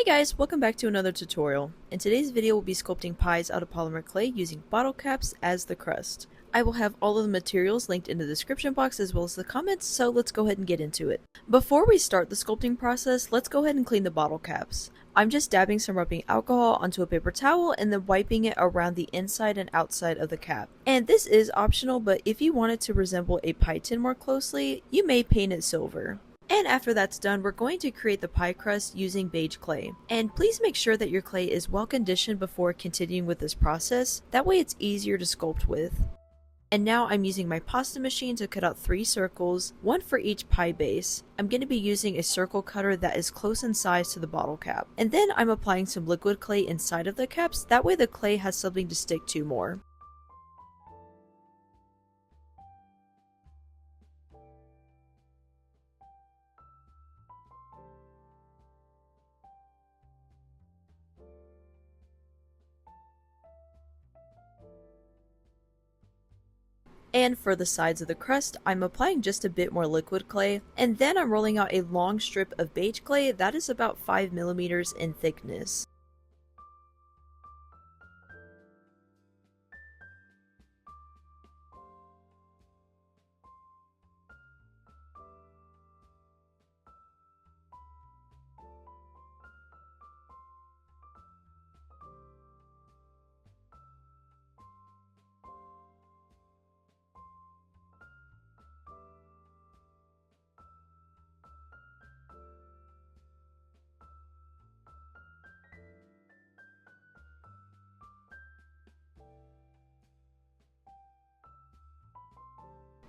Hey guys, welcome back to another tutorial. In today's video we'll be sculpting pies out of polymer clay using bottle caps as the crust. I will have all of the materials linked in the description box as well as the comments, so let's go ahead and get into it. Before we start the sculpting process, let's go ahead and clean the bottle caps. I'm just dabbing some rubbing alcohol onto a paper towel and then wiping it around the inside and outside of the cap. And this is optional, but if you want it to resemble a pie tin more closely, you may paint it silver. And after that's done, we're going to create the pie crust using beige clay. And please make sure that your clay is well conditioned before continuing with this process, that way it's easier to sculpt with. And now I'm using my pasta machine to cut out 3 circles, one for each pie base. I'm going to be using a circle cutter that is close in size to the bottle cap. And then I'm applying some liquid clay inside of the caps, that way the clay has something to stick to more. And for the sides of the crust, I'm applying just a bit more liquid clay, and then I'm rolling out a long strip of beige clay that is about 5 millimeters in thickness.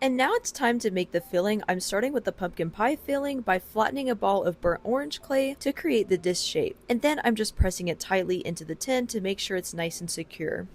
And now it's time to make the filling. I'm starting with the pumpkin pie filling by flattening a ball of burnt orange clay to create the disc shape. And then I'm just pressing it tightly into the tin to make sure it's nice and secure.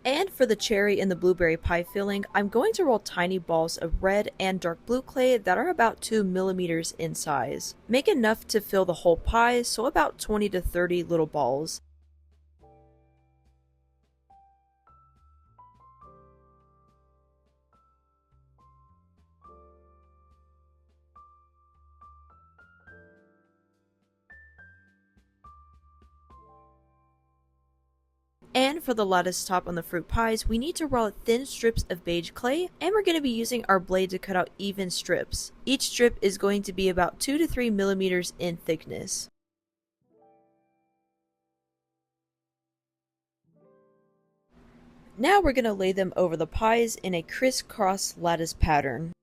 And for the cherry and the blueberry pie filling, I'm going to roll tiny balls of red and dark blue clay that are about 2 millimeters in size. Make enough to fill the whole pie, so about 20 to 30 little balls. And for the lattice top on the fruit pies, we need to roll out thin strips of beige clay, and we're going to be using our blade to cut out even strips. Each strip is going to be about 2 to 3 millimeters in thickness. Now we're going to lay them over the pies in a crisscross lattice pattern.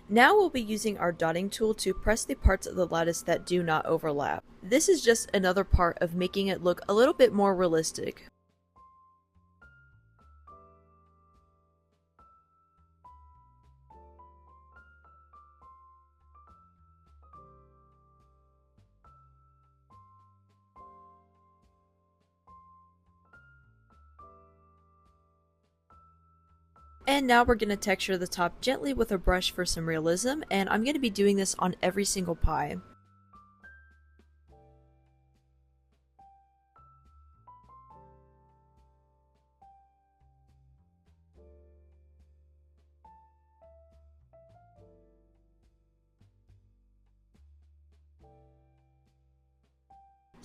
Now we'll be using our dotting tool to press the parts of the lattice that do not overlap. This is just another part of making it look a little bit more realistic. And now we're going to texture the top gently with a brush for some realism, and I'm going to be doing this on every single pie.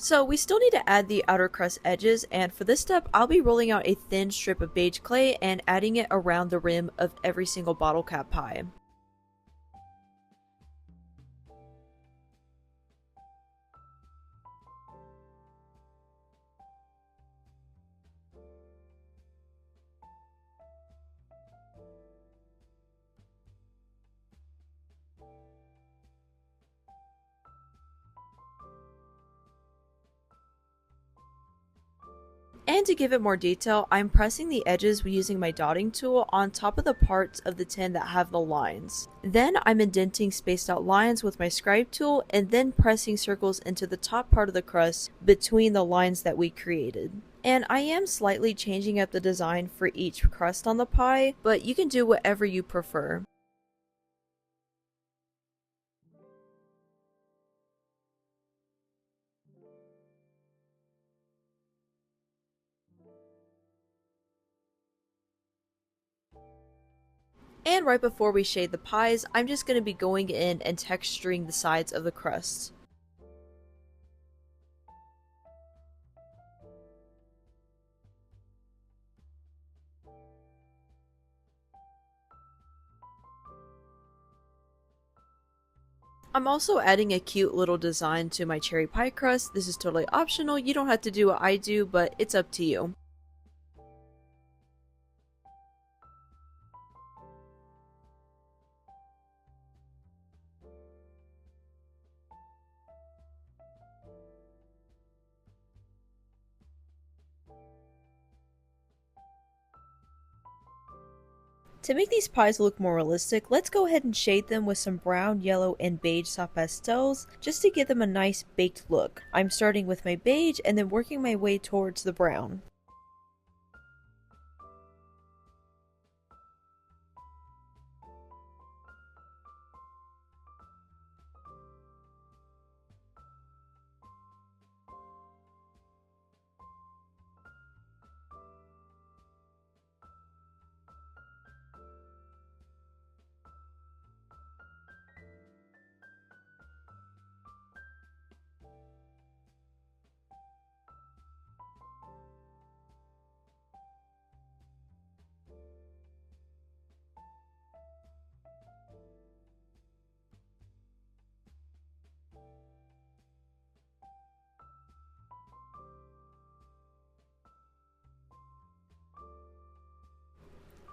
So we still need to add the outer crust edges, and for this step I'll be rolling out a thin strip of beige clay and adding it around the rim of every single bottle cap pie. And to give it more detail, I'm pressing the edges using my dotting tool on top of the parts of the tin that have the lines. Then I'm indenting spaced out lines with my scribe tool and then pressing circles into the top part of the crust between the lines that we created. And I am slightly changing up the design for each crust on the pie, but you can do whatever you prefer. And right before we shade the pies, I'm just going to be going in and texturing the sides of the crust. I'm also adding a cute little design to my cherry pie crust. This is totally optional, you don't have to do what I do, but it's up to you. To make these pies look more realistic, let's go ahead and shade them with some brown, yellow, and beige soft pastels just to give them a nice baked look. I'm starting with my beige and then working my way towards the brown.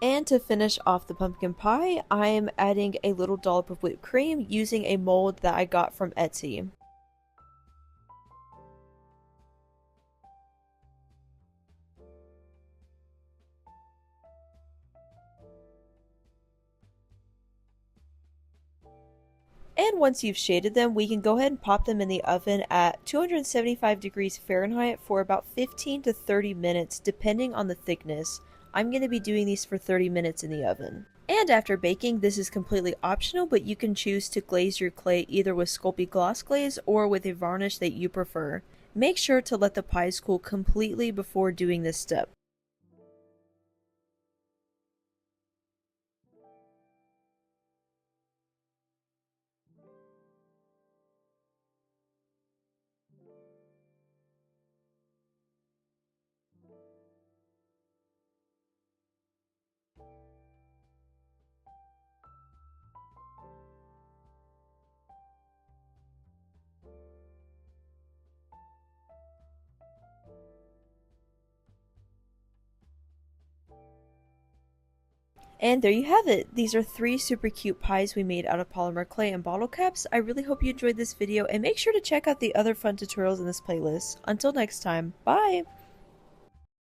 And to finish off the pumpkin pie, I am adding a little dollop of whipped cream using a mold that I got from Etsy. And once you've shaded them, we can go ahead and pop them in the oven at 275 degrees Fahrenheit for about 15 to 30 minutes, depending on the thickness. I'm going to be doing these for 30 minutes in the oven. And after baking, this is completely optional, but you can choose to glaze your clay either with Sculpey gloss glaze or with a varnish that you prefer. Make sure to let the pies cool completely before doing this step. And there you have it! These are 3 super cute pies we made out of polymer clay and bottle caps. I really hope you enjoyed this video and make sure to check out the other fun tutorials in this playlist. Until next time, bye!